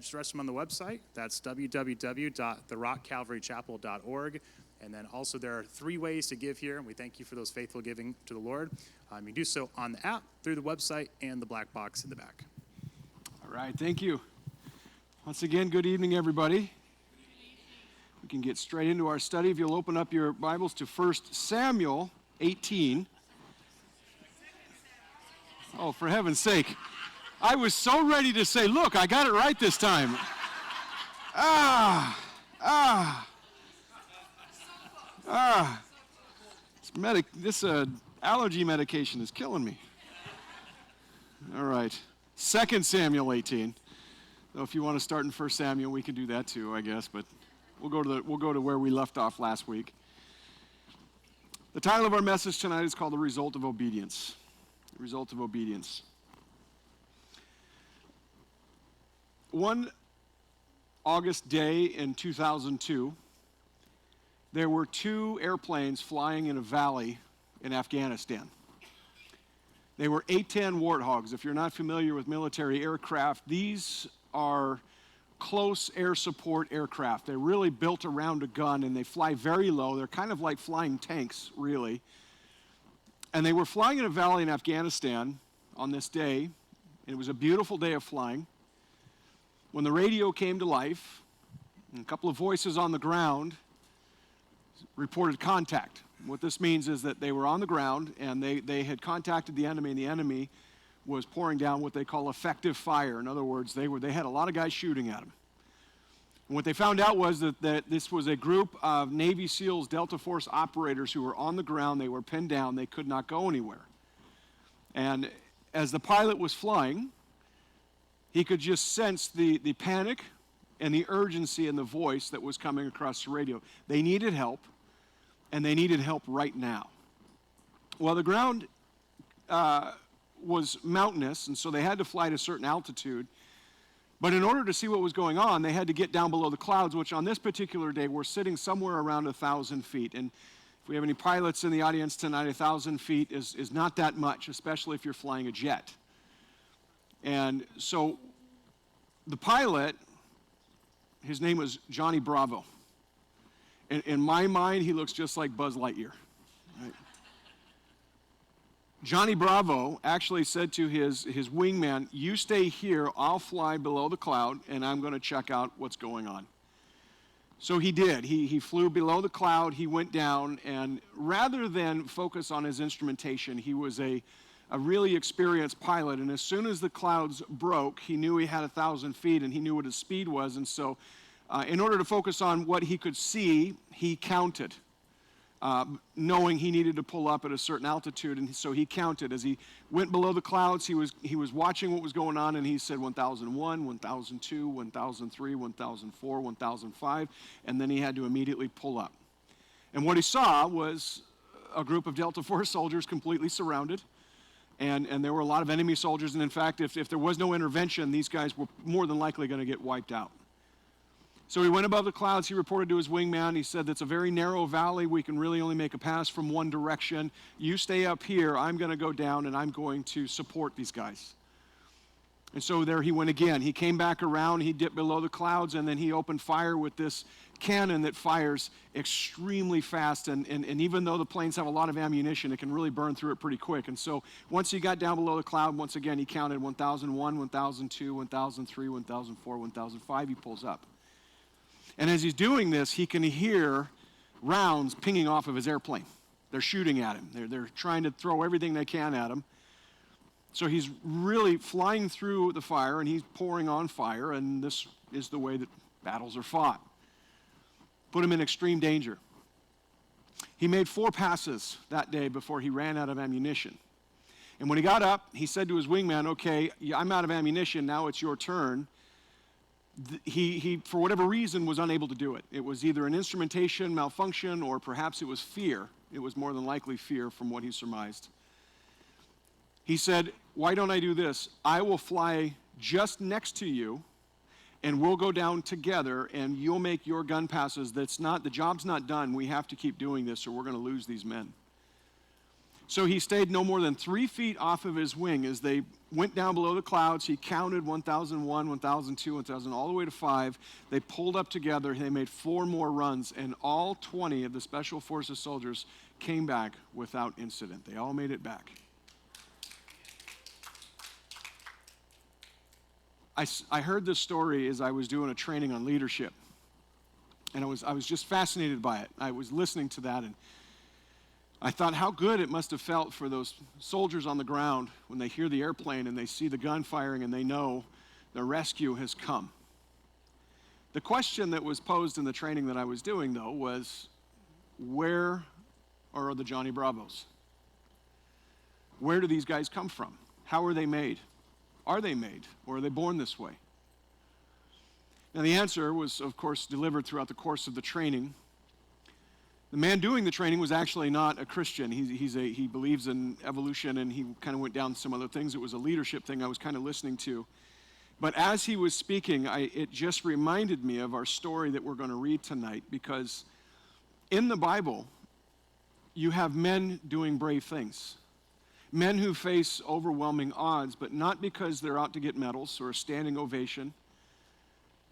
just register them on the website. That's www.therockcalvarychapel.org. And then also there are 3 ways to give here, and we thank you for those faithful giving to the Lord. You can do so on the app, through the website, and the black box in the back. All right, thank you. Once again, good evening, everybody. We can get straight into our study. If you'll open up your Bibles to 1 Samuel 18. Oh, for heaven's sake. I was so ready to say, look, I got it right this time. This allergy medication is killing me. All right. 2 Samuel 18. So if you want to start in 1 Samuel, we can do that too, I guess, but we'll go to where we left off last week. The title of our message tonight is called The Result of Obedience. The Result of Obedience. One August day in 2002, there were 2 airplanes flying in a valley in Afghanistan. They were A-10 Warthogs. If you're not familiar with military aircraft, these are close air support aircraft. They're really built around a gun, and they fly very low. They're kind of like flying tanks, really. And they were flying in a valley in Afghanistan on this day, and it was a beautiful day of flying, when the radio came to life, and a couple of voices on the ground reported contact. What this means is that they were on the ground, and they had contacted the enemy, and the enemy was pouring down what they call effective fire. In other words, they had a lot of guys shooting at them. And what they found out was that this was a group of Navy SEALs, Delta Force operators who were on the ground. They were pinned down. They could not go anywhere. And as the pilot was flying, he could just sense the panic and the urgency in the voice that was coming across the radio. They needed help, and they needed help right now. Well, the ground was mountainous, and so they had to fly at a certain altitude. But in order to see what was going on, they had to get down below the clouds, which on this particular day were sitting somewhere around 1,000 feet. And if we have any pilots in the audience tonight, 1,000 feet is not that much, especially if you're flying a jet. And so the pilot, his name was Johnny Bravo. In my mind, he looks just like Buzz Lightyear. Right? Johnny Bravo actually said to his wingman, you stay here, I'll fly below the cloud, and I'm going to check out what's going on. So he did. He flew below the cloud, he went down, and rather than focus on his instrumentation, he was a really experienced pilot, and as soon as the clouds broke, he knew he had 1,000 feet, and he knew what his speed was, and so in order to focus on what he could see, he counted, knowing he needed to pull up at a certain altitude, and so he counted. As he went below the clouds, he was watching what was going on, and he said 1,001, 1,002, 1,003, 1,004, 1,005, and then he had to immediately pull up. And what he saw was a group of Delta Force soldiers completely surrounded, and there were a lot of enemy soldiers, and in fact, if there was no intervention, these guys were more than likely going to get wiped out. So he went above the clouds, he reported to his wingman, he said, it's a very narrow valley, we can really only make a pass from one direction. You stay up here, I'm going to go down and I'm going to support these guys. And so there he went again. He came back around, he dipped below the clouds, and then he opened fire with this cannon that fires extremely fast, and even though the planes have a lot of ammunition, it can really burn through it pretty quick. And so once he got down below the cloud, once again he counted 1,001, 1,002, 1,003, 1,004, 1,005, he pulls up. And as he's doing this, he can hear rounds pinging off of his airplane. They're shooting at him. They're trying to throw everything they can at him. So he's really flying through the fire, and he's pouring on fire, and this is the way that battles are fought. Put him in extreme danger. He made 4 passes that day before he ran out of ammunition. And when he got up, he said to his wingman, okay, I'm out of ammunition, now it's your turn. He, for whatever reason, was unable to do it. It was either an instrumentation malfunction or perhaps it was fear. It was more than likely fear from what he surmised. He said, why don't I do this? I will fly just next to you and we'll go down together and you'll make your gun passes. The job's not done. We have to keep doing this or we're going to lose these men. So he stayed no more than 3 feet off of his wing. As they went down below the clouds, he counted 1,001, 1,002, 1,000, all the way to 5. They pulled up together. They made 4 more runs, and all 20 of the Special Forces soldiers came back without incident. They all made it back. I heard this story as I was doing a training on leadership, and I was just fascinated by it. I was listening to that, and I thought how good it must have felt for those soldiers on the ground when they hear the airplane and they see the gun firing and they know the rescue has come. The question that was posed in the training that I was doing, though, was where are the Johnny Bravos? Where do these guys come from? How are they made? Are they made, or are they born this way? Now, the answer was, of course, delivered throughout the course of the training. The man doing the training was actually not a Christian. He believes in evolution, and he kind of went down some other things. It was a leadership thing I was kind of listening to. But as he was speaking, it just reminded me of our story that we're going to read tonight, because in the Bible, you have men doing brave things. Men who face overwhelming odds, but not because they're out to get medals or a standing ovation.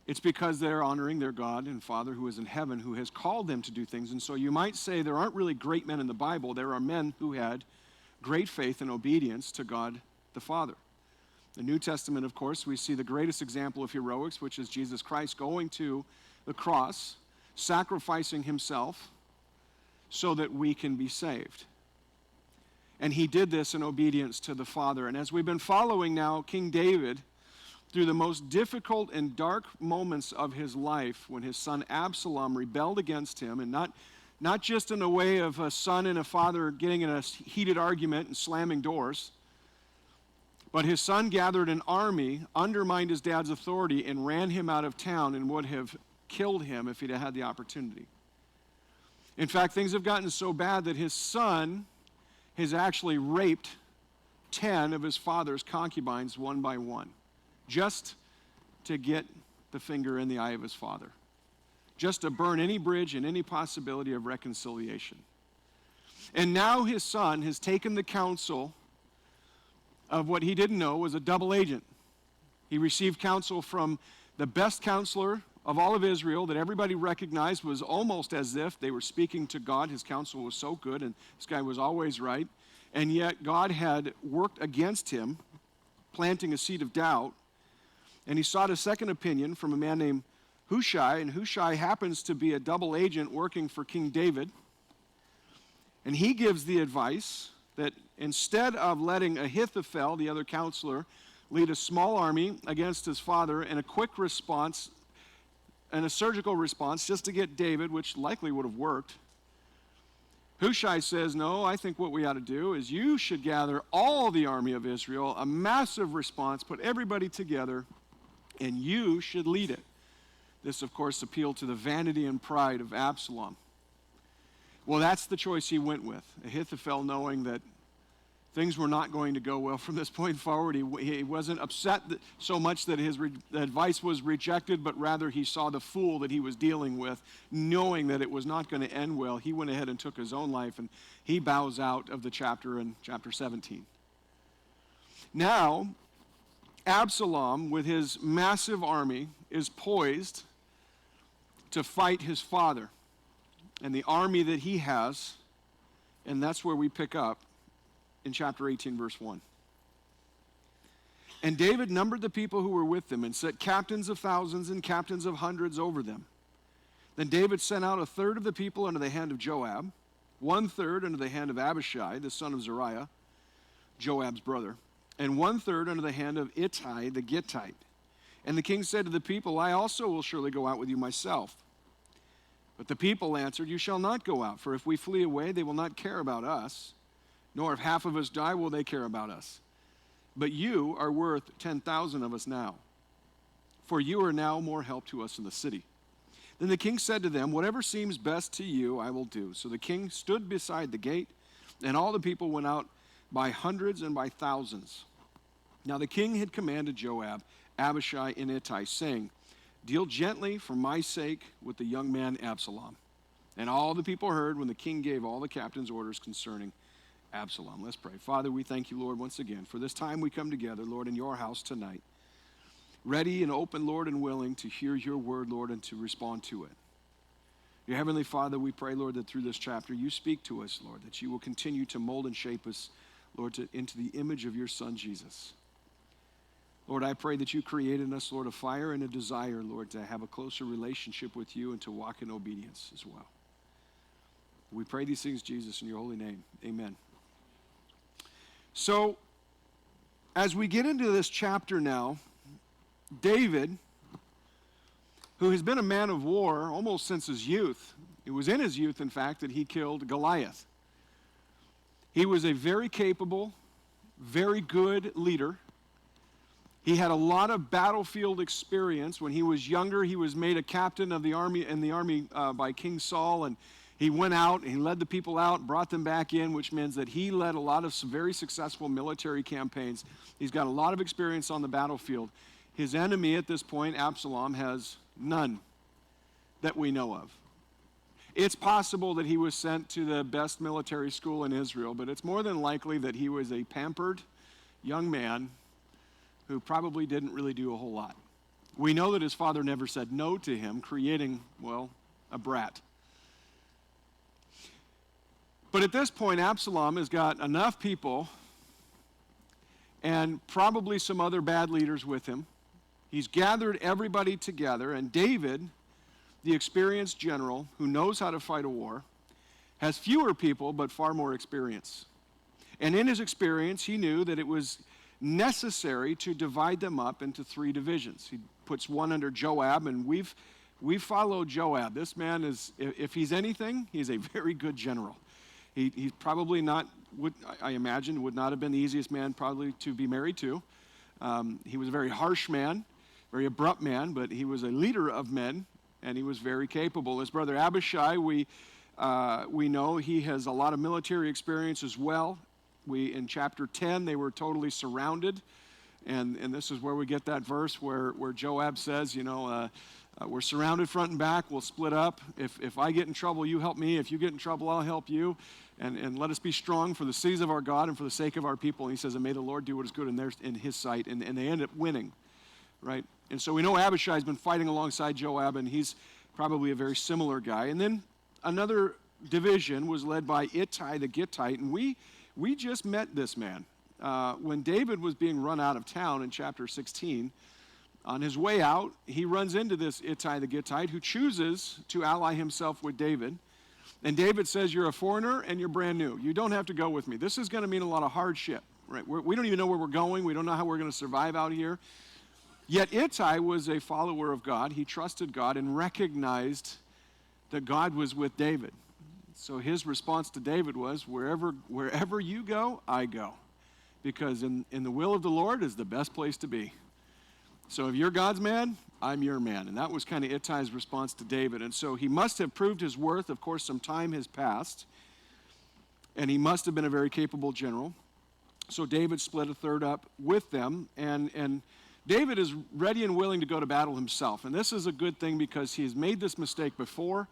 It's because they're honoring their God and Father who is in heaven, who has called them to do things. And so you might say there aren't really great men in the Bible. There are men who had great faith and obedience to God the Father. The New Testament, of course, we see the greatest example of heroics, which is Jesus Christ going to the cross, sacrificing himself so that we can be saved. And he did this in obedience to the Father. And as we've been following now King David through the most difficult and dark moments of his life, when his son Absalom rebelled against him, and not just in a way of a son and a father getting in a heated argument and slamming doors, but his son gathered an army, undermined his dad's authority, and ran him out of town and would have killed him if he'd had the opportunity. In fact, things have gotten so bad that his son has actually raped 10 of his father's concubines one by one, just to get the finger in the eye of his father, just to burn any bridge and any possibility of reconciliation. And now his son has taken the counsel of what he didn't know was a double agent. He received counsel from the best counselor of all of Israel that everybody recognized was almost as if they were speaking to God. His counsel was so good, and this guy was always right. And yet God had worked against him, planting a seed of doubt. And he sought a second opinion from a man named Hushai, and Hushai happens to be a double agent working for King David. And he gives the advice that instead of letting Ahithophel, the other counselor, lead a small army against his father and a quick response and a surgical response just to get David, which likely would have worked, Hushai says, no, I think what we ought to do is you should gather all the army of Israel, a massive response, put everybody together, and you should lead it. This, of course, appealed to the vanity and pride of Absalom. Well, that's the choice he went with. Ahithophel, knowing that things were not going to go well from this point forward, he wasn't upset so much that his advice was rejected, but rather he saw the fool that he was dealing with, knowing that it was not going to end well. He went ahead and took his own life, and he bows out of the chapter in chapter 17. Now, Absalom, with his massive army, is poised to fight his father and the army that he has, and that's where we pick up in chapter 18, verse 1. And David numbered the people who were with them and set captains of thousands and captains of hundreds over them. Then David sent out a third of the people under the hand of Joab, 1/3 under the hand of Abishai, the son of Zeruiah, Joab's brother, and 1/3 under the hand of Ittai the Gittite. And the king said to the people, I also will surely go out with you myself. But the people answered, you shall not go out, for if we flee away, they will not care about us, nor if half of us die will they care about us. But you are worth 10,000 of us now, for you are now more help to us in the city. Then the king said to them, whatever seems best to you, I will do. So the king stood beside the gate, and all the people went out by hundreds and by thousands. Now the king had commanded Joab, Abishai, and Ittai, saying, deal gently for my sake with the young man Absalom. And all the people heard when the king gave all the captains orders concerning Absalom. Let's pray. Father, we thank you, Lord, once again for this time we come together, Lord, in your house tonight, ready and open, Lord, and willing to hear your word, Lord, and to respond to it. Your Heavenly Father, we pray, Lord, that through this chapter you speak to us, Lord, that you will continue to mold and shape us, Lord, into the image of your Son, Jesus. Lord, I pray that you create in us, Lord, a fire and a desire, Lord, to have a closer relationship with you and to walk in obedience as well. We pray these things, Jesus, in your holy name. Amen. So, as we get into this chapter now, David, who has been a man of war almost since his youth, it was in his youth, in fact, that he killed Goliath. He was a very capable, very good leader. He had a lot of battlefield experience. When he was younger, he was made a captain of the army by King Saul, and he went out and he led the people out, brought them back in, which means that he led a lot of some very successful military campaigns. He's got a lot of experience on the battlefield. His enemy at this point, Absalom, has none that we know of. It's possible that he was sent to the best military school in Israel, but it's more than likely that he was a pampered young man who probably didn't really do a whole lot. We know that his father never said no to him, creating, well, a brat. But at this point, Absalom has got enough people and probably some other bad leaders with him. He's gathered everybody together, and David, the experienced general who knows how to fight a war, has fewer people but far more experience. And in his experience, he knew that it was necessary to divide them up into 3 divisions. He puts one under Joab, and we've followed Joab. This man is, if he's anything, he's a very good general. He's probably not, I imagine, would not have been the easiest man probably to be married to. He was a very harsh man, very abrupt man, but he was a leader of men, and he was very capable. His brother Abishai, we know he has a lot of military experience as well. In chapter 10, they were totally surrounded, and this is where we get that verse where Joab says, we're surrounded front and back, we'll split up. If I get in trouble, you help me. If you get in trouble, I'll help you. And let us be strong for the cities of our God and for the sake of our people. And he says, and may the Lord do what is good in his sight. And they end up winning, right? And so we know Abishai's been fighting alongside Joab, and he's probably a very similar guy. And then another division was led by Ittai the Gittite, and we just met this man. When David was being run out of town in chapter 16, on his way out, he runs into this Ittai the Gittite who chooses to ally himself with David. And David says, you're a foreigner and you're brand new. You don't have to go with me. This is going to mean a lot of hardship, right? We don't even know where we're going. We don't know how we're going to survive out here. Yet Ittai was a follower of God. He trusted God and recognized that God was with David. So his response to David was, wherever you go, I go. Because in the will of the Lord is the best place to be. So if you're God's man, I'm your man. And that was kind of Ittai's response to David. And so he must have proved his worth. Of course, some time has passed. And he must have been a very capable general. So David split a third up with them. And David is ready and willing to go to battle himself. And this is a good thing because he's made this mistake before.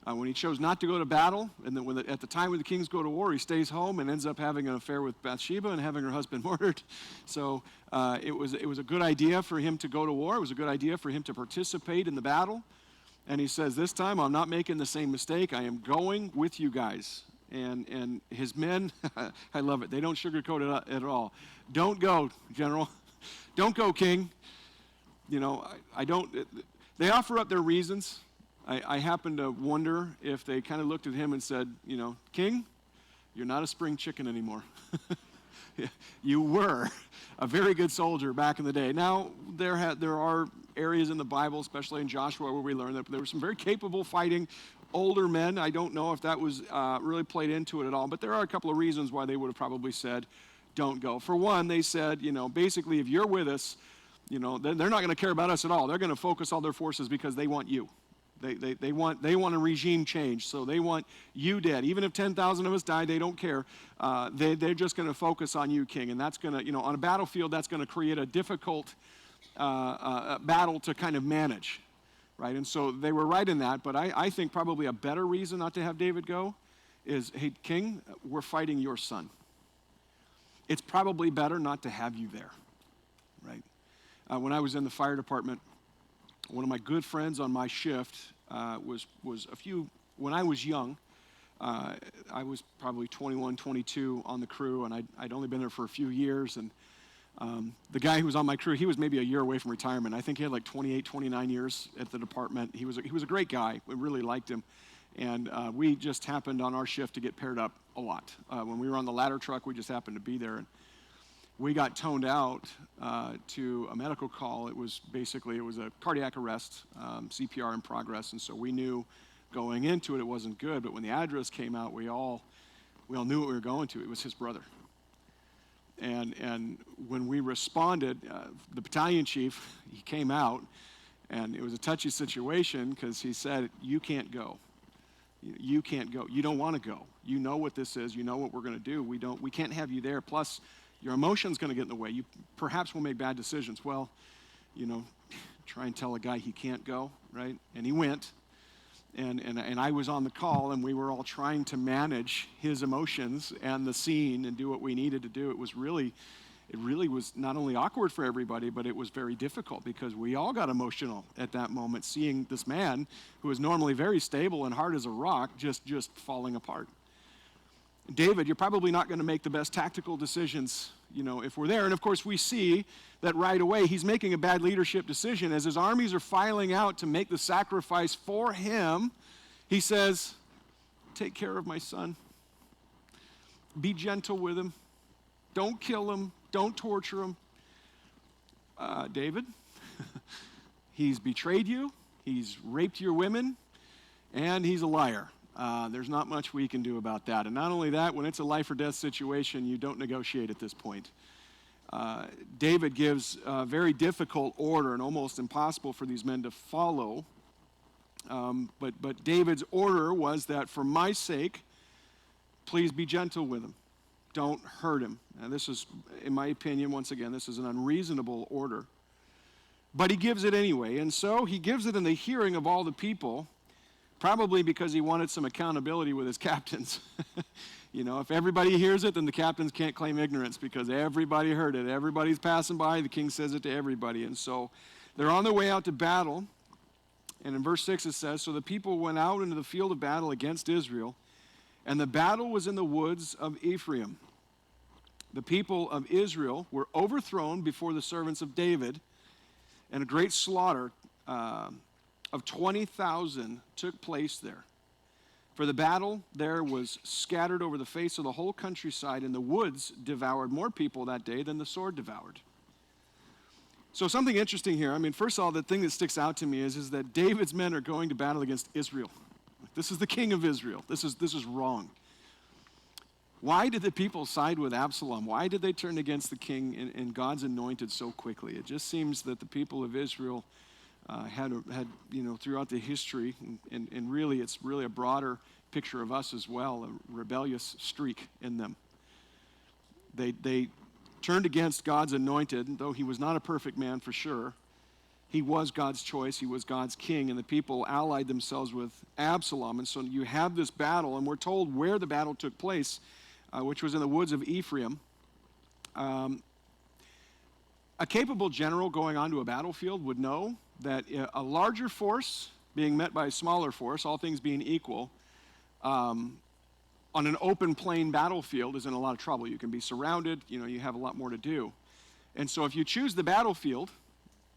When he chose not to go to battle, and then at the time when the kings go to war, he stays home and ends up having an affair with Bathsheba and having her husband murdered. So it was a good idea for him to go to war. It was a good idea for him to participate in the battle. And he says, this time I'm not making the same mistake. I am going with you guys. And his men, I love it. They don't sugarcoat it at all. Don't go, general. Don't go, king. I don't. They offer up their reasons. I happen to wonder if they kind of looked at him and said, King, you're not a spring chicken anymore. You were a very good soldier back in the day. Now, there are areas in the Bible, especially in Joshua, where we learn that there were some very capable fighting older men. I don't know if that was really played into it at all, but there are a couple of reasons why they would have probably said, don't go. For one, they said, basically, if you're with us, they're not going to care about us at all. They're going to focus all their forces because they want you. They want a regime change, so they want you dead. Even if 10,000 of us die, they don't care. They're just going to focus on you, king, and that's going to, on a battlefield, that's going to create a difficult battle to kind of manage, right? And so they were right in that, but I think probably a better reason not to have David go is, hey, king, we're fighting your son. it's probably better not to have you there, right? When I was in the fire department, one of my good friends on my shift when I was young, I was probably 21, 22 on the crew, and I'd only been there for a few years, and the guy who was on my crew, he was maybe a year away from retirement. I think he had like 28, 29 years at the department. He was a great guy. We really liked him. And we just happened on our shift to get paired up a lot. When we were on the ladder truck, we just happened to be there. And we got toned out to a medical call. It was a cardiac arrest, CPR in progress. And so we knew going into it, it wasn't good. But when the address came out, we all knew what we were going to. It was his brother. And when we responded, the battalion chief, he came out, and it was a touchy situation because he said, "You can't go. You can't go. You don't want to go. You know what this is. You know what we're going to do. We can't have you there. Plus, your emotion's going to get in the way. You perhaps will make bad decisions." Well, try and tell a guy he can't go, right? And he went. And I was on the call, and we were all trying to manage his emotions and the scene and do what we needed to do. It really was not only awkward for everybody, but it was very difficult because we all got emotional at that moment, seeing this man who is normally very stable and hard as a rock just falling apart. David, you're probably not going to make the best tactical decisions, if we're there. And of course, we see that right away he's making a bad leadership decision. As his armies are filing out to make the sacrifice for him, he says, "Take care of my son. Be gentle with him. Don't kill him. Don't torture him." David, he's betrayed you, he's raped your women, and he's a liar. There's not much we can do about that. And not only that, when it's a life or death situation, you don't negotiate at this point. David gives a very difficult order and almost impossible for these men to follow. But David's order was that for my sake, please be gentle with him. Don't hurt him. And this is, in my opinion, once again, this is an unreasonable order. But he gives it anyway. And so he gives it in the hearing of all the people, probably because he wanted some accountability with his captains. If everybody hears it, then the captains can't claim ignorance because everybody heard it. Everybody's passing by. The king says it to everybody. And so they're on their way out to battle. And in verse 6 it says, "So the people went out into the field of battle against Israel, and the battle was in the woods of Ephraim. The people of Israel were overthrown before the servants of David, and a great slaughter of 20,000 took place there. For the battle there was scattered over the face of the whole countryside, and the woods devoured more people that day than the sword devoured." So something interesting here. First of all, the thing that sticks out to me is that David's men are going to battle against Israel. This is the king of Israel. This is wrong. Why did the people side with Absalom? Why did they turn against the king and God's anointed so quickly? It just seems that the people of Israel had throughout the history, and really it's really a broader picture of us as well, a rebellious streak in them. They turned against God's anointed, though he was not a perfect man for sure. He was God's choice, he was God's king, and the people allied themselves with Absalom. And so you have this battle, and we're told where the battle took place, which was in the woods of Ephraim. A capable general going onto a battlefield would know that a larger force being met by a smaller force, all things being equal, on an open plain battlefield is in a lot of trouble. You can be surrounded, you have a lot more to do. And so if you choose the battlefield,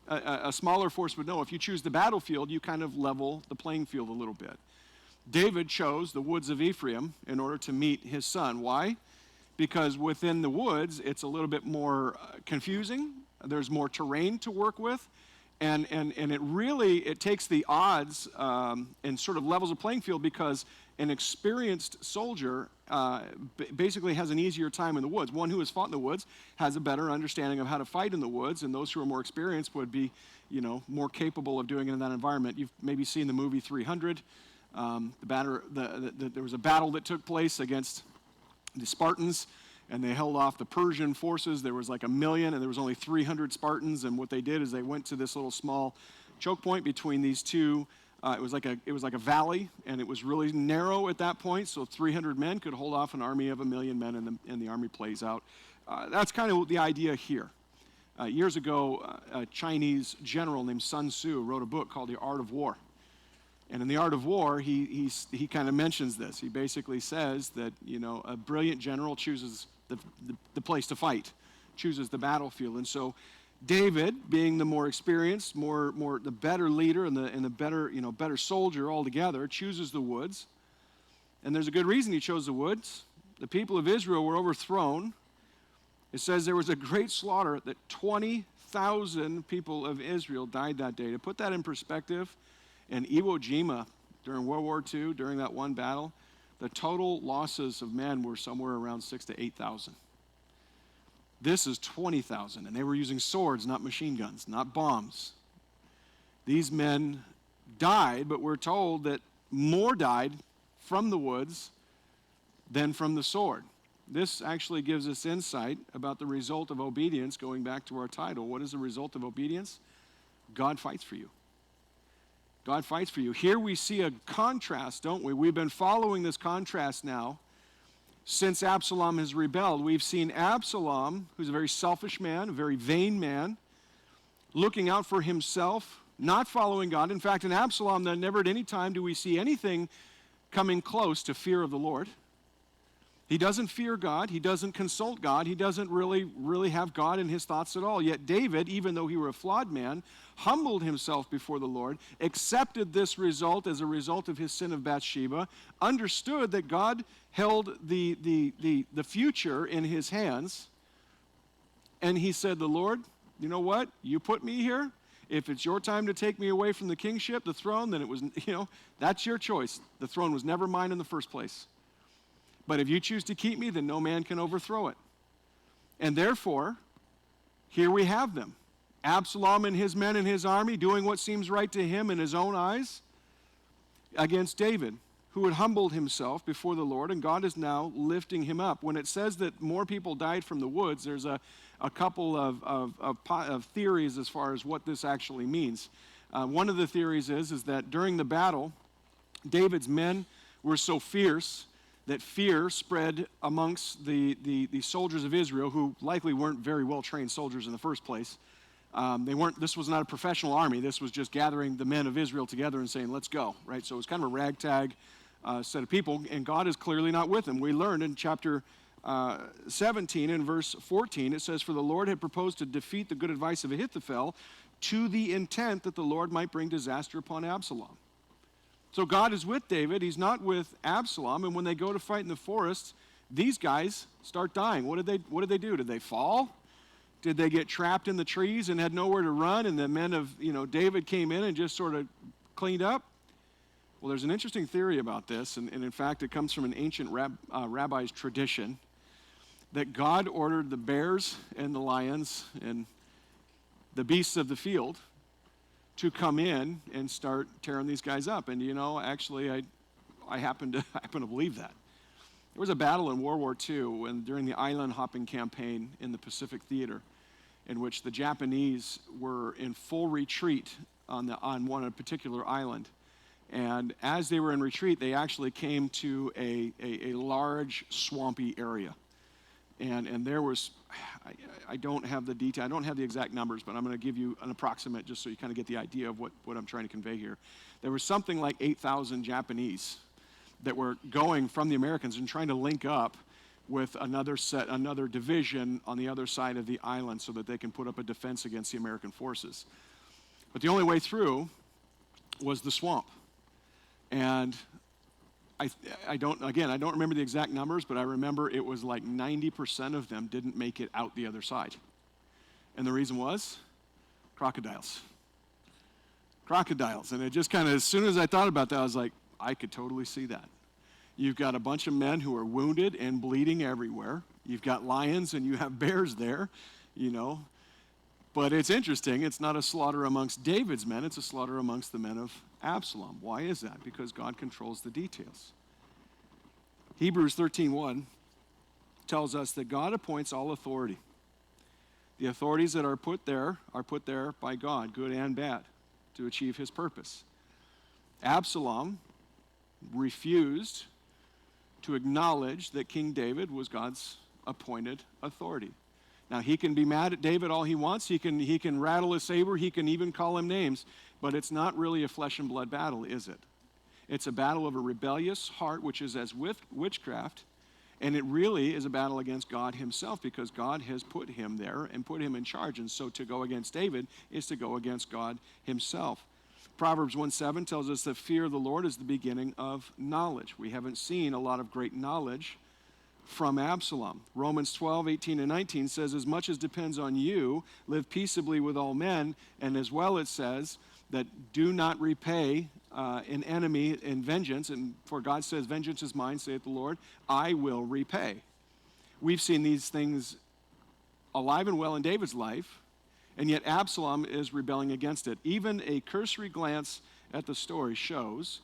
a smaller force would know, if you choose the battlefield, you kind of level the playing field a little bit. David chose the woods of Ephraim in order to meet his son. Why? Because within the woods, it's a little bit more confusing. There's more terrain to work with. And it takes the odds and sort of levels the playing field, because an experienced soldier basically has an easier time in the woods. One who has fought in the woods has a better understanding of how to fight in the woods, and those who are more experienced would be, more capable of doing it in that environment. You've maybe seen the movie 300. There was a battle that took place against the Spartans, and they held off the Persian forces. There was like 1 million, and there was only 300 Spartans. And what they did is they went to this little small choke point between these two. It was like a valley, and it was really narrow at that point. So 300 men could hold off an army of 1 million men, and the army plays out. that's kind of the idea here. Years ago, a Chinese general named Sun Tzu wrote a book called The Art of War. And in The Art of War, he kind of mentions this. He basically says that, a brilliant general chooses the place to fight, chooses the battlefield. And so David, being the more experienced, the better leader and the better soldier altogether, chooses the woods. And there's a good reason he chose the woods. The people of Israel were overthrown. It says there was a great slaughter, that 20,000 people of Israel died that day. To put that in perspective, in Iwo Jima, during World War II, during that one battle, the total losses of men were somewhere around 6,000 to 8,000. This is 20,000, and they were using swords, not machine guns, not bombs. These men died, but we're told that more died from the woods than from the sword. This actually gives us insight about the result of obedience, going back to our title. What is the result of obedience? God fights for you. God fights for you. Here we see a contrast, don't we? We've been following this contrast now since Absalom has rebelled. We've seen Absalom, who's a very selfish man, a very vain man, looking out for himself, not following God. In fact, in Absalom, then never at any time do we see anything coming close to fear of the Lord. He doesn't fear God. He doesn't consult God. He doesn't really have God in his thoughts at all. Yet David, even though he were a flawed man, humbled himself before the Lord, accepted this result as a result of his sin of Bathsheba, understood that God held the future in his hands, and he said, the Lord, you know what? You put me here. If it's your time to take me away from the kingship, the throne, then it was, that's your choice. The throne was never mine in the first place. But if you choose to keep me, then no man can overthrow it. And therefore, here we have them. Absalom and his men and his army doing what seems right to him in his own eyes against David, who had humbled himself before the Lord, and God is now lifting him up. When it says that more people died from the woods, there's a couple of theories as far as what this actually means. One of the theories is that during the battle, David's men were so fierce that fear spread amongst the soldiers of Israel, who likely weren't very well-trained soldiers in the first place. This was not a professional army. This was just gathering the men of Israel together and saying, let's go, right? So it was kind of a ragtag set of people, and God is clearly not with them. We learned in chapter 17 and verse 14, it says, for the Lord had proposed to defeat the good advice of Ahithophel to the intent that the Lord might bring disaster upon Absalom. So God is with David. He's not with Absalom. And when they go to fight in the forest, these guys start dying. What did they do? Did they fall? Did they get trapped in the trees and had nowhere to run? And the men of David came in and just sort of cleaned up? Well, there's an interesting theory about this, and in fact, it comes from an ancient rabbi's tradition that God ordered the bears and the lions and the beasts of the field to come in and start tearing these guys up. And actually, I happen to believe that. There was a battle in World War II during the island hopping campaign in the Pacific Theater, in which the Japanese were in full retreat on a particular island. And as they were in retreat, they actually came to a large swampy area. And there was, I don't have the detail, I don't have the exact numbers, but I'm going to give you an approximate just so you kind of get the idea of what I'm trying to convey here. There was something like 8,000 Japanese that were going from the Americans and trying to link up with another division on the other side of the island so that they can put up a defense against the American forces. But the only way through was the swamp. And I don't remember the exact numbers, but I remember it was like 90% of them didn't make it out the other side. And the reason was crocodiles. Crocodiles. And it just kind of, as soon as I thought about that, I was like, I could totally see that. You've got a bunch of men who are wounded and bleeding everywhere. You've got lions and you have bears there, But it's interesting, it's not a slaughter amongst David's men, it's a slaughter amongst the men of Absalom. Why is that? Because God controls the details. Hebrews 13:1 tells us that God appoints all authority. The authorities that are put there by God, good and bad, to achieve his purpose. Absalom refused to acknowledge that King David was God's appointed authority. Now, he can be mad at David all he wants. He can rattle his saber. He can even call him names. But it's not really a flesh and blood battle, is it? It's a battle of a rebellious heart, which is as with witchcraft. And it really is a battle against God himself, because God has put him there and put him in charge. And so to go against David is to go against God himself. Proverbs 1:7 tells us that fear of the Lord is the beginning of knowledge. We haven't seen a lot of great knowledge from Absalom. Romans 12:18 and 19 says, as much as depends on you, live peaceably with all men. And as well it says that do not repay an enemy in vengeance. And for God says, vengeance is mine, saith the Lord, I will repay. We've seen these things alive and well in David's life, and yet Absalom is rebelling against it. Even a cursory glance at the story shows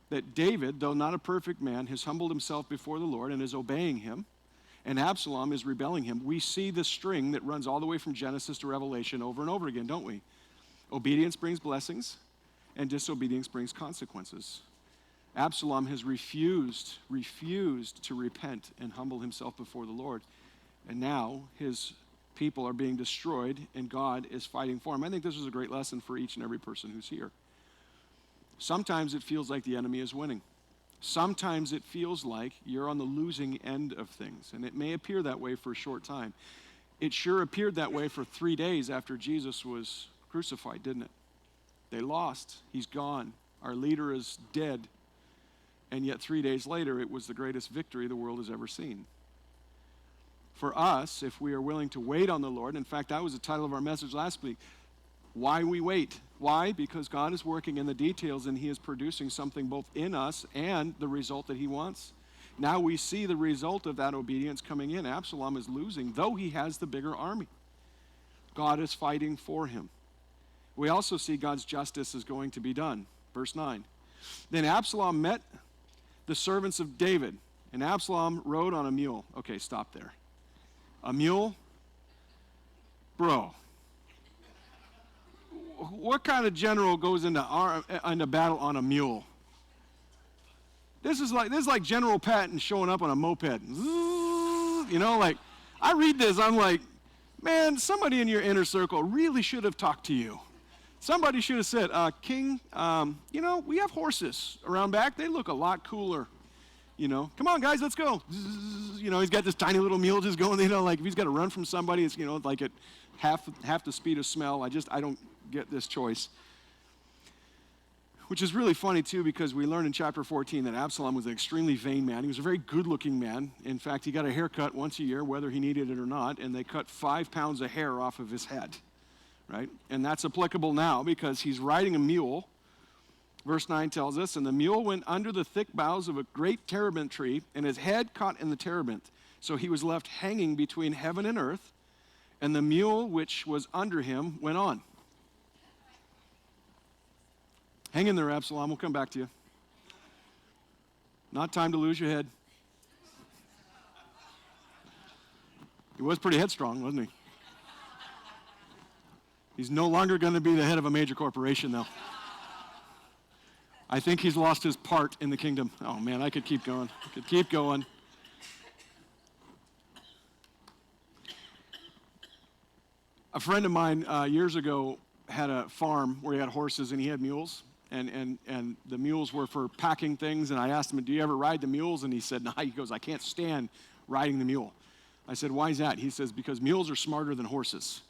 that David, though not a perfect man, has humbled himself before the Lord and is obeying him, and Absalom is rebelling him. We see the string that runs all the way from Genesis to Revelation over and over again, don't we? Obedience brings blessings, and disobedience brings consequences. Absalom has refused to repent and humble himself before the Lord, and now his people are being destroyed, and God is fighting for him. I think this is a great lesson for each and every person who's here. Sometimes it feels like the enemy is winning. Sometimes it feels like you're on the losing end of things, and it may appear that way for a short time. It sure appeared that way for 3 days after Jesus was crucified, didn't it? They lost. He's gone. Our leader is dead. And yet 3 days later, it was the greatest victory the world has ever seen. For us, if we are willing to wait on the Lord, in fact, that was the title of our message last week, why we wait. Why? Because God is working in the details, and he is producing something both in us and the result that he wants. Now we see the result of that obedience coming in. Absalom is losing, though he has the bigger army. God is fighting for him. We also see God's justice is going to be done. Verse 9. Then Absalom met the servants of David, and Absalom rode on a mule. Okay, stop there. A mule? Bro. What kind of general goes into battle on a mule? This is like General Patton showing up on a moped. You know, like, I read this, I'm like, man, somebody in your inner circle really should have talked to you. Somebody should have said, King, you know, we have horses around back. They look a lot cooler. You know, come on, guys, let's go. You know, he's got this tiny little mule just going, you know, like if he's got to run from somebody, it's, you know, like at half the speed of smell. I don't get this choice. Which is really funny, too, because we learned in chapter 14 that Absalom was an extremely vain man. He was a very good-looking man. In fact, he got a haircut once a year, whether he needed it or not, and they cut 5 pounds of hair off of his head, right? And that's applicable now because he's riding a mule. Verse 9 tells us, and the mule went under the thick boughs of a great terebinth tree, and his head caught in the terebinth. So he was left hanging between heaven and earth, and the mule which was under him went on. Hang in there, Absalom. We'll come back to you. Not time to lose your head. He was pretty headstrong, wasn't he? He's no longer going to be the head of a major corporation, though. I think he's lost his part in the kingdom. Oh, man, I could keep going. A friend of mine years ago had a farm where he had horses and he had mules. And the mules were for packing things. And I asked him, do you ever ride the mules? And he said, no. He goes, I can't stand riding the mule. I said, why is that? He says, because mules are smarter than horses.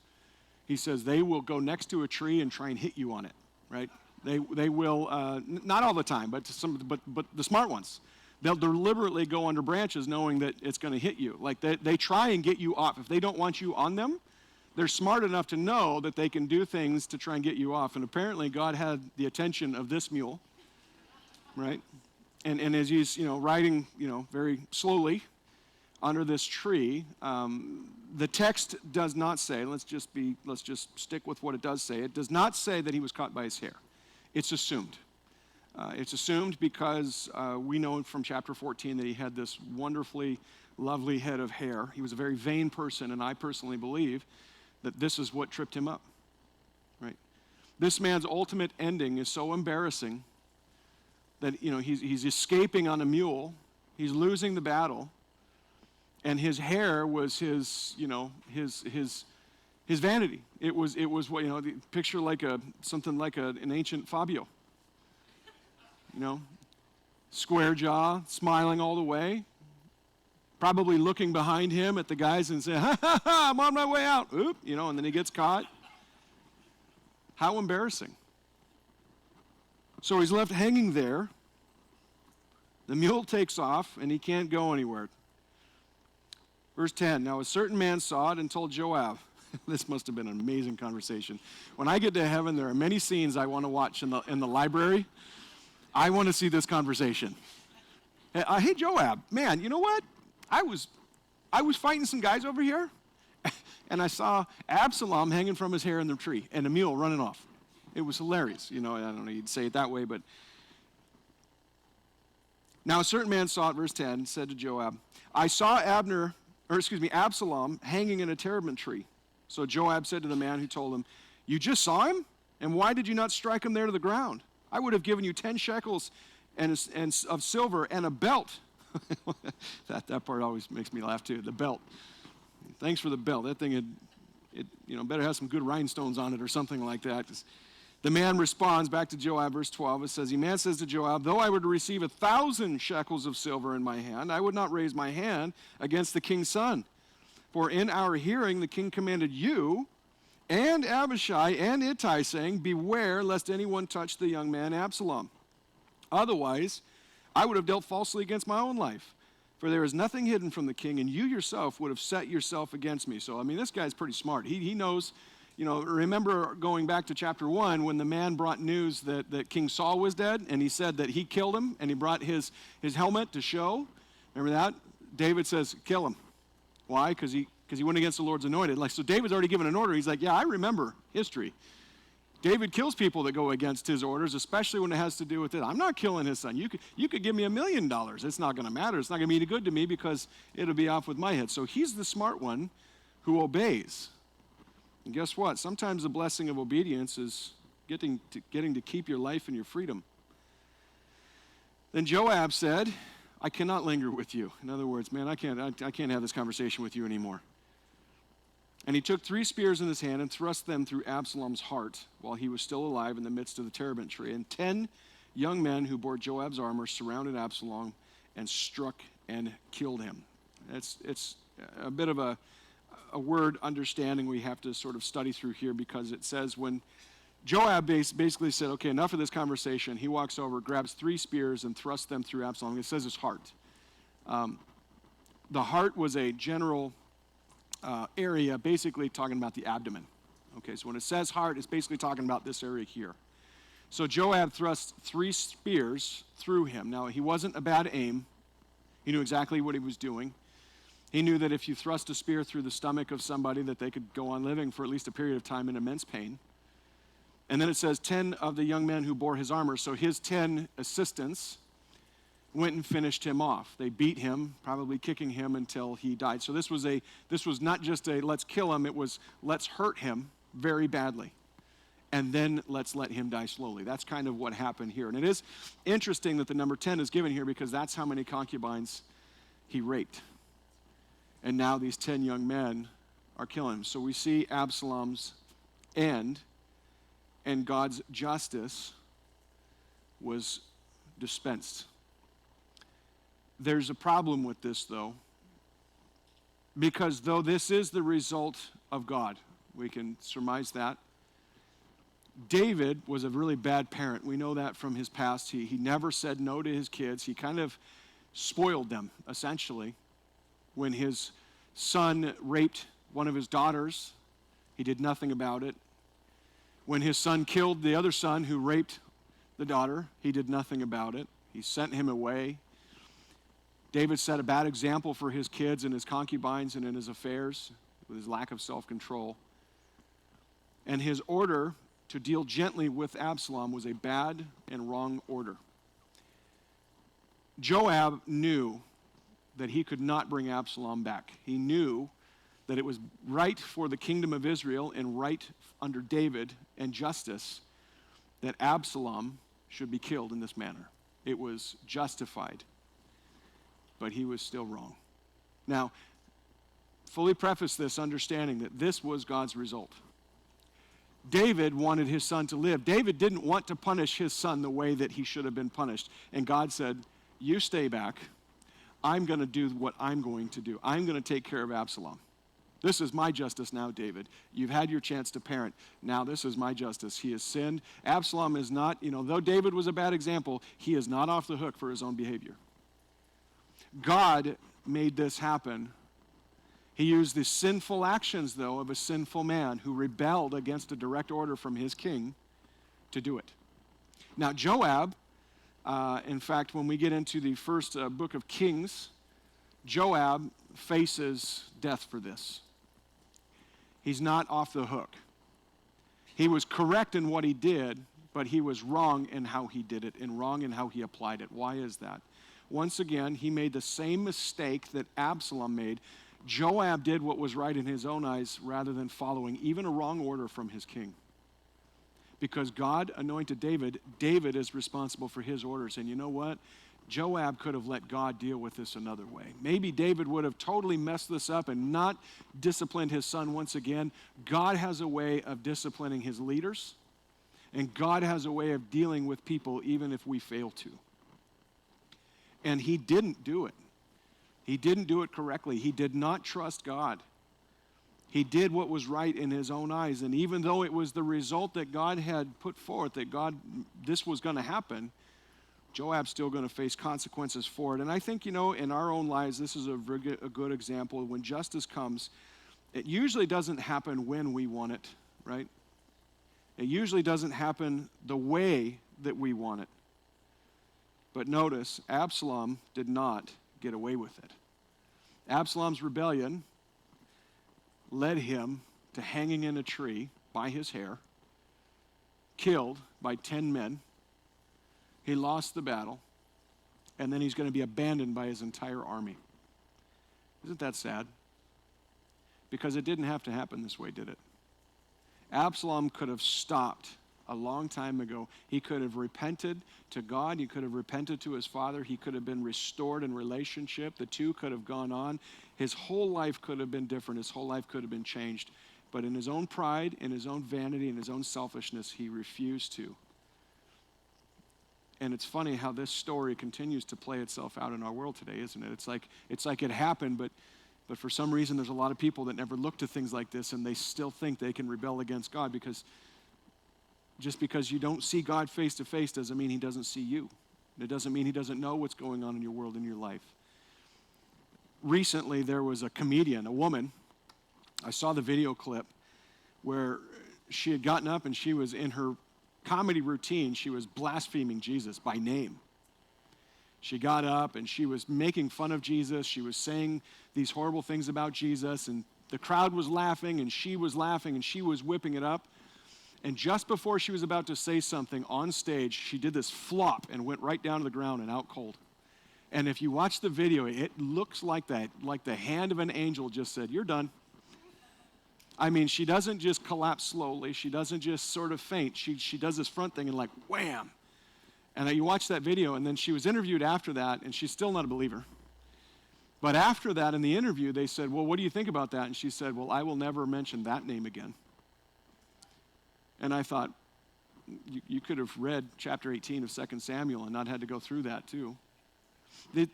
He says, they will go next to a tree and try and hit you on it, right? They will, not all the time, but the smart ones. They'll deliberately go under branches knowing that it's going to hit you. Like they try and get you off. If they don't want you on them, they're smart enough to know that they can do things to try and get you off. And apparently God had the attention of this mule, right? And as he's, riding, very slowly under this tree, the text does not say, let's just stick with what it does say. It does not say that he was caught by his hair. It's assumed. It's assumed because we know from chapter 14 that he had this wonderfully lovely head of hair. He was a very vain person, and I personally believe that this is what tripped him up, right? This man's ultimate ending is so embarrassing that, he's escaping on a mule. He's losing the battle. And his hair was his, his vanity. It was what, picture like something like an ancient Fabio. Square jaw, smiling all the way. Probably looking behind him at the guys and saying, ha, ha, ha, I'm on my way out. Oop, and then he gets caught. How embarrassing. So he's left hanging there. The mule takes off, and he can't go anywhere. Verse 10, now a certain man saw it and told Joab. This must have been an amazing conversation. When I get to heaven, there are many scenes I want to watch in the library. I want to see this conversation. Hey, Joab, man, you know what? I was fighting some guys over here, and I saw Absalom hanging from his hair in the tree and a mule running off. It was hilarious. I don't know, you'd say it that way, but. Now a certain man saw it, verse 10, said to Joab, I saw Absalom hanging in a terebinth tree. So Joab said to the man who told him, you just saw him? And why did you not strike him there to the ground? I would have given you 10 shekels of silver and a belt. that part always makes me laugh too, the belt. Thanks for the belt. That thing better have some good rhinestones on it or something like that. The man responds back to Joab, verse 12. It says, the man says to Joab, though I were to receive 1,000 shekels of silver in my hand, I would not raise my hand against the king's son. For in our hearing the king commanded you and Abishai and Ittai, saying, beware lest anyone touch the young man Absalom. Otherwise, I would have dealt falsely against my own life. For there is nothing hidden from the king, and you yourself would have set yourself against me. So, this guy's pretty smart. He knows, remember going back to chapter 1 when the man brought news that King Saul was dead, and he said that he killed him, and he brought his helmet to show. Remember that? David says, kill him. Why? Because he went against the Lord's anointed. So David's already given an order. He's like, yeah, I remember history. David kills people that go against his orders, especially when it has to do with it. I'm not killing his son. You could give me $1 million. It's not going to matter. It's not going to be any good to me because it'll be off with my head. So he's the smart one who obeys. And guess what? Sometimes the blessing of obedience is getting to keep your life and your freedom. Then Joab said, I cannot linger with you. In other words, man, I can't have this conversation with you anymore. And he took 3 spears in his hand and thrust them through Absalom's heart while he was still alive in the midst of the terebinth tree. And 10 young men who bore Joab's armor surrounded Absalom and struck and killed him. It's a bit of a word understanding we have to sort of study through here, because it says when Joab basically said, okay, enough of this conversation, he walks over, grabs 3 spears and thrusts them through Absalom. It says his heart. The heart was a general area, basically talking about the abdomen. Okay, so when it says heart, it's basically talking about this area here. So Joab thrust 3 spears through him. Now, he wasn't a bad aim. He knew exactly what he was doing. He knew that if you thrust a spear through the stomach of somebody, that they could go on living for at least a period of time in immense pain. And then it says 10 of the young men who bore his armor. So his 10 assistants went and finished him off. They beat him, probably kicking him until he died. So this was not just a let's kill him, it was let's hurt him very badly. And then let's let him die slowly. That's kind of what happened here. And it is interesting that the number 10 is given here, because that's how many concubines he raped. And now these 10 young men are killing him. So we see Absalom's end, and God's justice was dispensed. There's a problem with this, though, because though this is the result of God, we can surmise that, David was a really bad parent. We know that from his past. He never said no to his kids. He kind of spoiled them, essentially. When his son raped one of his daughters, he did nothing about it. When his son killed the other son who raped the daughter, he did nothing about it. He sent him away. David set a bad example for his kids and his concubines and in his affairs with his lack of self-control. And his order to deal gently with Absalom was a bad and wrong order. Joab knew that he could not bring Absalom back. He knew that it was right for the kingdom of Israel and right under David and justice that Absalom should be killed in this manner. It was justified, but he was still wrong. Now, fully preface this understanding that this was God's result. David wanted his son to live. David didn't want to punish his son the way that he should have been punished. And God said, you stay back. I'm going to do what I'm going to do. I'm going to take care of Absalom. This is my justice now, David. You've had your chance to parent. Now this is my justice. He has sinned. Absalom is not, though David was a bad example, he is not off the hook for his own behavior. God made this happen. He used the sinful actions, though, of a sinful man who rebelled against a direct order from his king to do it. Now, Joab, in fact, when we get into the first book of Kings, Joab faces death for this. He's not off the hook. He was correct in what he did, but he was wrong in how he did it and wrong in how he applied it. Why is that? Once again, he made the same mistake that Absalom made. Joab did what was right in his own eyes rather than following even a wrong order from his king. Because God anointed David, David is responsible for his orders. And you know what? Joab could have let God deal with this another way. Maybe David would have totally messed this up and not disciplined his son once again. God has a way of disciplining his leaders, and God has a way of dealing with people even if we fail to. And he didn't do it. He didn't do it correctly. He did not trust God. He did what was right in his own eyes. And even though it was the result that God had put forth, that this was going to happen, Joab's still going to face consequences for it. And I think, in our own lives, this is a good example. When justice comes, it usually doesn't happen when we want it, right? It usually doesn't happen the way that we want it. But notice, Absalom did not get away with it. Absalom's rebellion led him to hanging in a tree by his hair, killed by 10 men. He lost the battle, and then he's going to be abandoned by his entire army. Isn't that sad? Because it didn't have to happen this way, did it? Absalom could have stopped a long time ago. He could have repented to God. He could have repented to his father. He could have been restored in relationship. The two could have gone on. His whole life could have been different. His whole life could have been changed. But in his own pride, in his own vanity, in his own selfishness, he refused to. And it's funny how this story continues to play itself out in our world today, isn't it? It's like it happened, but for some reason there's a lot of people that never look to things like this, and they still think they can rebel against God, because just because you don't see God face to face doesn't mean he doesn't see you. It doesn't mean he doesn't know what's going on in your world, in your life. Recently, there was a comedian, a woman. I saw the video clip where she had gotten up and she was in her comedy routine. She was blaspheming Jesus by name. She got up and she was making fun of Jesus. She was saying these horrible things about Jesus, and the crowd was laughing and she was laughing and she was whipping it up. And just before she was about to say something on stage, she did this flop and went right down to the ground and out cold. And if you watch the video, it looks like that, like the hand of an angel just said, "You're done." I mean, she doesn't just collapse slowly. She doesn't just sort of faint. She does this front thing and like, wham. And you watch that video, and then she was interviewed after that, and she's still not a believer. But after that, in the interview, they said, "Well, what do you think about that?" And she said, "Well, I will never mention that name again." And I thought, you could have read chapter 18 of 2 Samuel and not had to go through that too.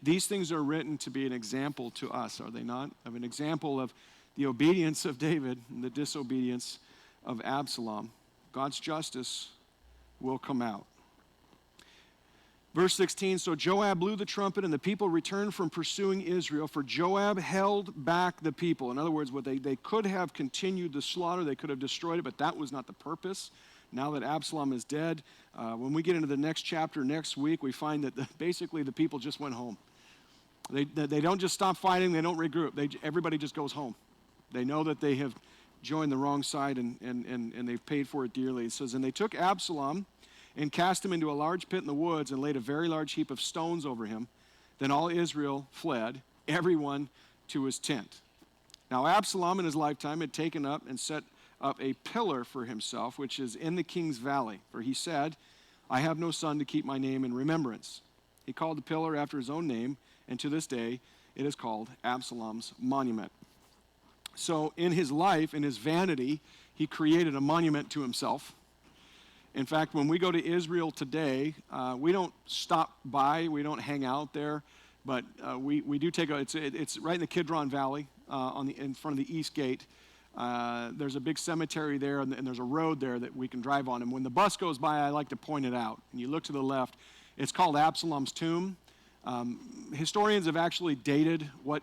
These things are written to be an example to us, are they not? Of an example of the obedience of David and the disobedience of Absalom. God's justice will come out. Verse 16, so Joab blew the trumpet, and the people returned from pursuing Israel, for Joab held back the people. In other words, they could have continued the slaughter, they could have destroyed it, but that was not the purpose. Now that Absalom is dead, when we get into the next chapter next week, we find that basically the people just went home. They don't just stop fighting, they don't regroup. Everybody just goes home. They know that they have joined the wrong side, and they've paid for it dearly. It says, and they took Absalom and cast him into a large pit in the woods and laid a very large heap of stones over him. Then all Israel fled, everyone to his tent. Now Absalom in his lifetime had taken up and set up a pillar for himself, which is in the king's valley. For he said, I have no son to keep my name in remembrance. He called the pillar after his own name, and to this day it is called Absalom's monument. So in his life, in his vanity, he created a monument to himself. In fact, when we go to Israel today, we don't stop by, we don't hang out there, but we do take it's right in the Kidron Valley in front of the East Gate. There's a big cemetery there, and there's a road there that we can drive on. And when the bus goes by, I like to point it out. And you look to the left, it's called Absalom's tomb. Historians have actually dated what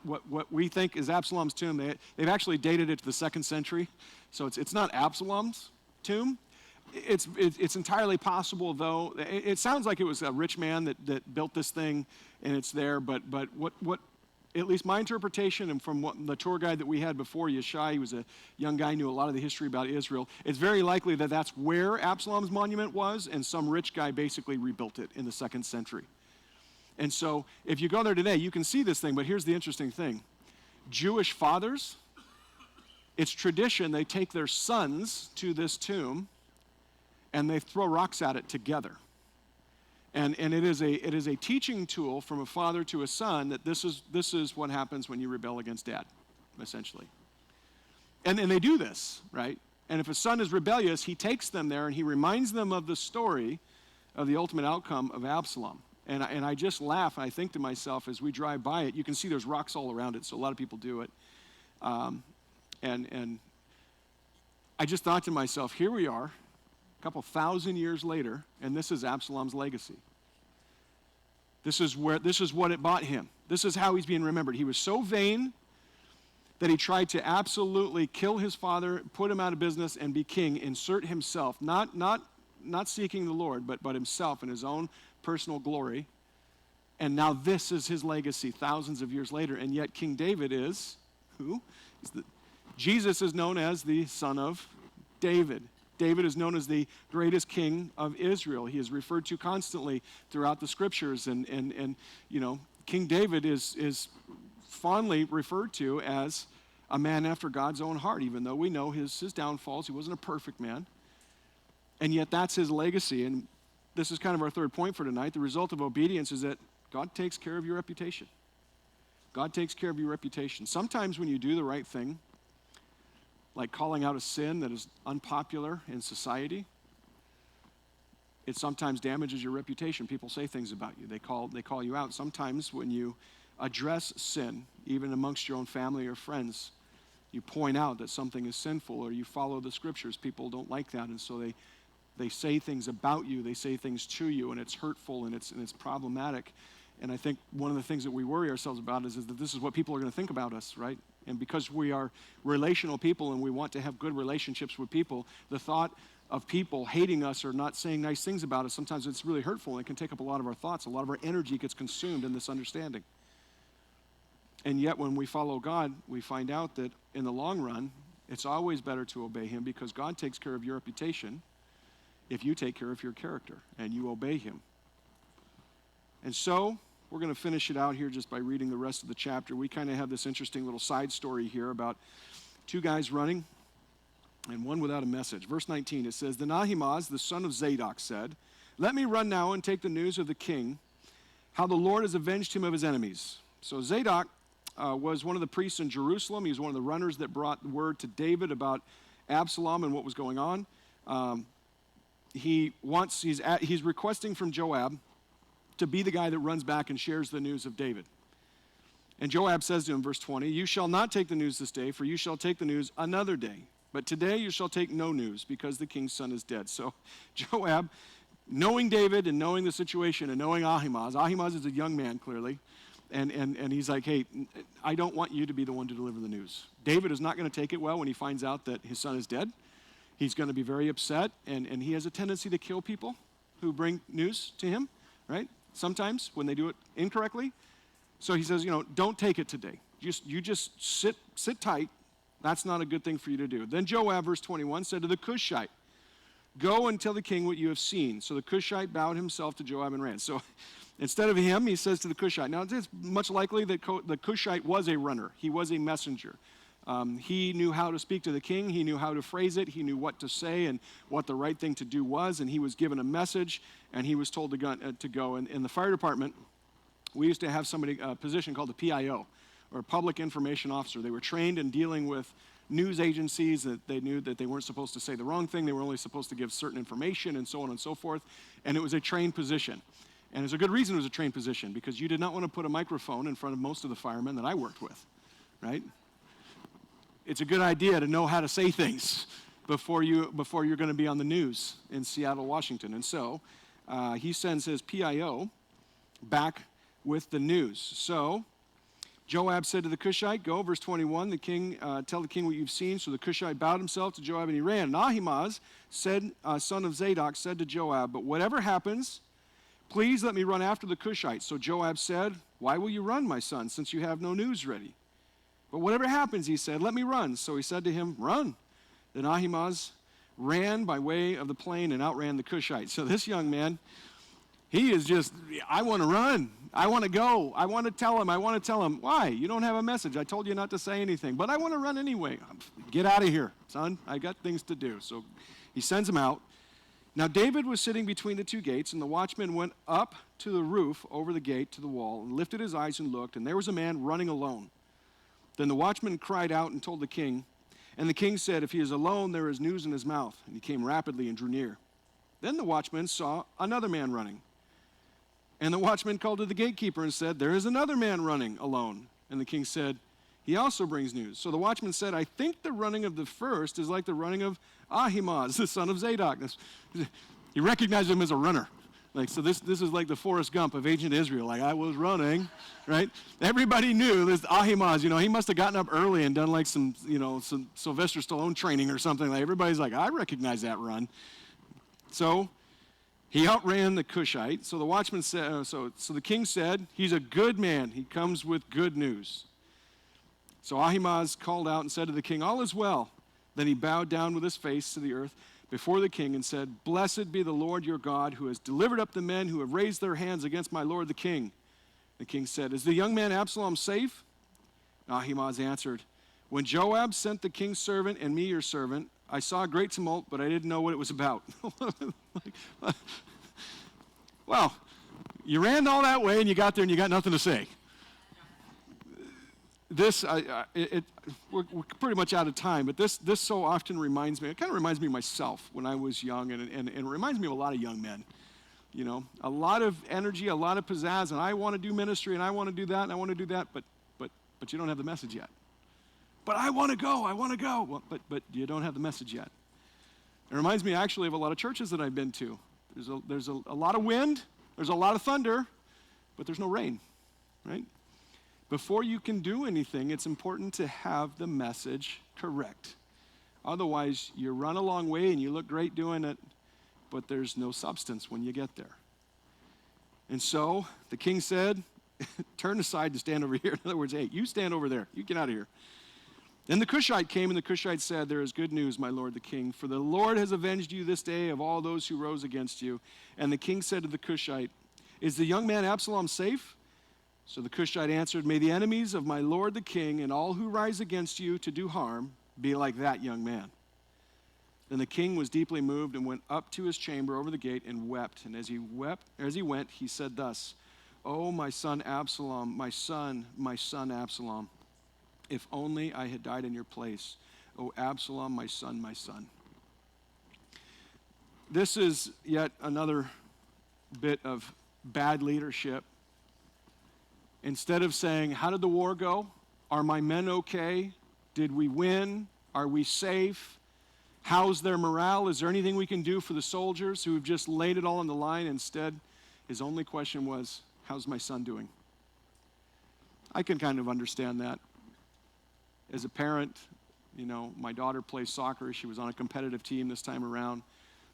we think is Absalom's tomb. They've actually dated it to the 2nd century. So it's not Absalom's tomb. It's entirely possible, though. It sounds like it was a rich man that built this thing, and it's there. But what at least my interpretation, and from what the tour guide that we had before, Yeshai, he was a young guy, knew a lot of the history about Israel. It's very likely that that's where Absalom's monument was, and some rich guy basically rebuilt it in the 2nd century. And so if you go there today, you can see this thing, but here's the interesting thing. Jewish fathers, it's tradition, they take their sons to this tomb, and they throw rocks at it together. And it is a teaching tool from a father to a son that this is what happens when you rebel against dad, essentially. And they do this, right? And if a son is rebellious, he takes them there and he reminds them of the story of the ultimate outcome of Absalom. And I just laugh, and I think to myself, as we drive by it, you can see there's rocks all around it, so a lot of people do it. And I just thought to myself, here we are, a couple thousand years later, and this is Absalom's legacy. This is what it bought him. This is how he's being remembered. He was so vain that he tried to absolutely kill his father, put him out of business, and be king, insert himself, not seeking the Lord, but himself in his own personal glory. And now this is his legacy thousands of years later, and yet King David is who? Jesus is known as the son of David. David is known as the greatest king of Israel. He is referred to constantly throughout the scriptures, and you know, King David is fondly referred to as a man after God's own heart, even though we know his downfalls. He wasn't a perfect man. And yet that's his legacy. And this is kind of our third point for tonight. The result of obedience is that God takes care of your reputation. God takes care of your reputation. Sometimes when you do the right thing, like calling out a sin that is unpopular in society, it sometimes damages your reputation. People say things about you. They call you out. Sometimes when you address sin, even amongst your own family or friends, you point out that something is sinful, or you follow the scriptures. People don't like that, and so they say things about you, they say things to you, and it's hurtful and it's problematic. And I think one of the things that we worry ourselves about is that this is what people are going to think about us, right? And because we are relational people and we want to have good relationships with people, the thought of people hating us or not saying nice things about us, sometimes it's really hurtful, and it can take up a lot of our thoughts. A lot of our energy gets consumed in this understanding. And yet when we follow God, we find out that in the long run, it's always better to obey him, because God takes care of your reputation if you take care of your character and you obey him. And so we're going to finish it out here just by reading the rest of the chapter. We kind of have this interesting little side story here about two guys running and one without a message. Verse 19, it says, Then Ahimaaz, the son of Zadok, said, Let me run now and take the news of the king, how the Lord has avenged him of his enemies. So Zadok was one of the priests in Jerusalem. He was one of the runners that brought word to David about Absalom and what was going on. He's requesting from Joab to be the guy that runs back and shares the news of David. And Joab says to him, verse 20, You shall not take the news this day, for you shall take the news another day. But today you shall take no news, because the king's son is dead. So Joab, knowing David and knowing the situation and knowing Ahimaaz is a young man, clearly, and he's like, hey, I don't want you to be the one to deliver the news. David is not going to take it well when he finds out that his son is dead. He's going to be very upset, and he has a tendency to kill people who bring news to him, right? Sometimes when they do it incorrectly. So he says, don't take it today. You just sit tight. That's not a good thing for you to do. Then Joab, verse 21, said to the Cushite, Go and tell the king what you have seen. So the Cushite bowed himself to Joab and ran. So instead of him, he says to the Cushite. Now, it's much likely that the Cushite was a runner. He was a messenger. He knew how to speak to the king. He knew how to phrase it. He knew what to say and what the right thing to do was. And he was given a message, and he was told to go. And in the fire department, we used to have a position called the PIO, or public information officer. They were trained in dealing with news agencies that they knew that they weren't supposed to say the wrong thing. They were only supposed to give certain information and so on and so forth. And it was a trained position. And there's a good reason it was a trained position, because you did not want to put a microphone in front of most of the firemen that I worked with, right? It's a good idea to know how to say things before you're going to be on the news in Seattle, Washington. And so he sends his PIO back with the news. So Joab said to the Cushite, go, verse 21, the king, tell the king what you've seen. So the Cushite bowed himself to Joab and he ran. And Ahimaaz, son of Zadok, said to Joab, but whatever happens, please let me run after the Cushite. So Joab said, why will you run, my son, since you have no news ready? But whatever happens, he said, let me run. So he said to him, run. Then Ahimaaz ran by way of the plain and outran the Cushite. So this young man, he is just, I want to run. I want to go. I want to tell him. Why? You don't have a message. I told you not to say anything, but I want to run anyway. Get out of here, son. I got things to do. So he sends him out. Now David was sitting between the two gates, and the watchman went up to the roof over the gate to the wall and lifted his eyes and looked, and there was a man running alone. Then the watchman cried out and told the king, and the king said, if he is alone, there is news in his mouth. And he came rapidly and drew near. Then the watchman saw another man running. And the watchman called to the gatekeeper and said, there is another man running alone. And the king said, he also brings news. So the watchman said, I think the running of the first is like the running of Ahimaaz, the son of Zadok. He recognized him as a runner. Like, so this is like the Forrest Gump of ancient Israel. Like, I was running, right? Everybody knew this Ahimaaz, he must have gotten up early and done like some Sylvester Stallone training or something. Like, everybody's like, I recognize that run. So he outran the Cushite. So the watchman said, so the king said, he's a good man. He comes with good news. So Ahimaaz called out and said to the king, all is well. Then he bowed down with his face to the earth before the king and said, blessed be the Lord your God, who has delivered up the men who have raised their hands against my lord the king. The king said, is the young man Absalom safe? Ahimaaz answered, when Joab sent the king's servant and me your servant, I saw a great tumult, but I didn't know what it was about. Well, you ran all that way and you got there and you got nothing to say. We're pretty much out of time, but this so often reminds me, it kind of reminds me of myself when I was young, and it reminds me of a lot of young men. A lot of energy, a lot of pizzazz, and I want to do ministry, and I want to do that, and I want to do that, but you don't have the message yet. But I want to go. Well, but you don't have the message yet. It reminds me actually of a lot of churches that I've been to. There's a lot of wind, there's a lot of thunder, but there's no rain, right? Before you can do anything, it's important to have the message correct. Otherwise, you run a long way and you look great doing it, but there's no substance when you get there. And so the king said, turn aside to stand over here. In other words, hey, you stand over there. You get out of here. Then the Cushite came, and the Cushite said, there is good news, my lord the king, for the Lord has avenged you this day of all those who rose against you. And the king said to the Cushite, is the young man Absalom safe? So the Cushite answered, may the enemies of my lord the king and all who rise against you to do harm be like that young man. Then the king was deeply moved and went up to his chamber over the gate and wept. And as he went, he said thus, oh, my son Absalom, my son Absalom, if only I had died in your place. Oh, Absalom, my son, my son. This is yet another bit of bad leadership. Instead of saying, how did the war go? Are my men okay? Did we win? Are we safe? How's their morale? Is there anything we can do for the soldiers who have just laid it all on the line? Instead, his only question was, how's my son doing? I can kind of understand that. As a parent, my daughter plays soccer. She was on a competitive team this time around.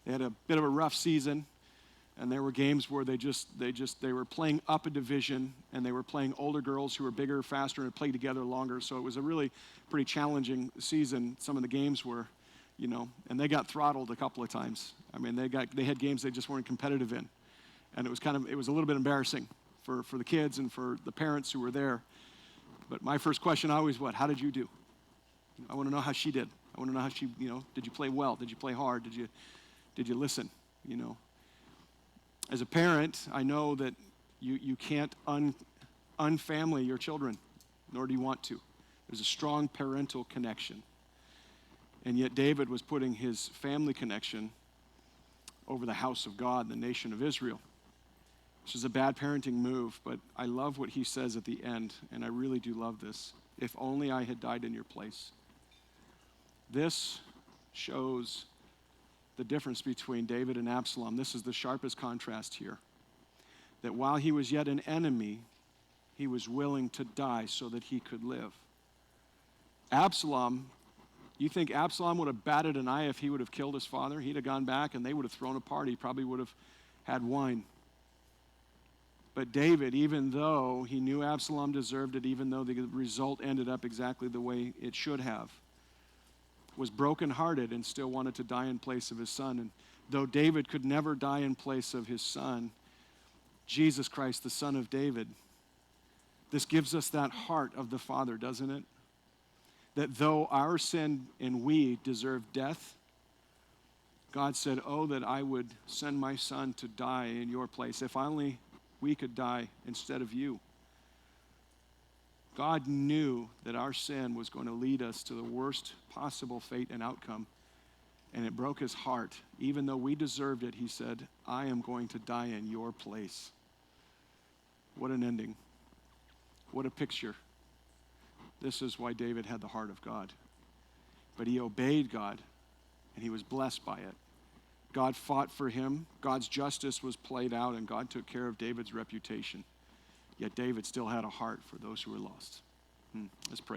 They had a bit of a rough season. And there were games where they were playing up a division, and they were playing older girls who were bigger, faster, and played together longer. So it was a really pretty challenging season. Some of the games were, and they got throttled a couple of times. I mean, they had games they just weren't competitive in, and it was a little bit embarrassing for the kids and for the parents who were there. But my first question always was, how did you do? I want to know how she did. I want to know how she, did you play well? Did you play hard? Did you listen? As a parent, I know that you can't unfamily your children, nor did he want to. There's a strong parental connection. And yet David was putting his family connection over the house of God, the nation of Israel, which is a bad parenting move, but I love what he says at the end, and I really do love this. If only I had died in your place. This shows the difference between David and Absalom. This is the sharpest contrast here. That while he was yet an enemy, he was willing to die so that he could live. Absalom, you think Absalom would have batted an eye if he would have killed his father? He'd have gone back and they would have thrown a party. He probably would have had wine. But David, even though he knew Absalom deserved it, even though the result ended up exactly the way it should have, was brokenhearted and still wanted to die in place of his son. And though David could never die in place of his son, Jesus Christ, the Son of David, this gives us that heart of the Father, doesn't it? That though our sin and we deserve death, God said, oh, that I would send my son to die in your place. If only we could die instead of you. God knew that our sin was going to lead us to the worst possible fate and outcome, and it broke his heart. Even though we deserved it, he said, I am going to die in your place. What an ending. What a picture. This is why David had the heart of God. But he obeyed God, and he was blessed by it. God fought for him. God's justice was played out, and God took care of David's reputation. Yet David still had a heart for those who were lost. Let's pray.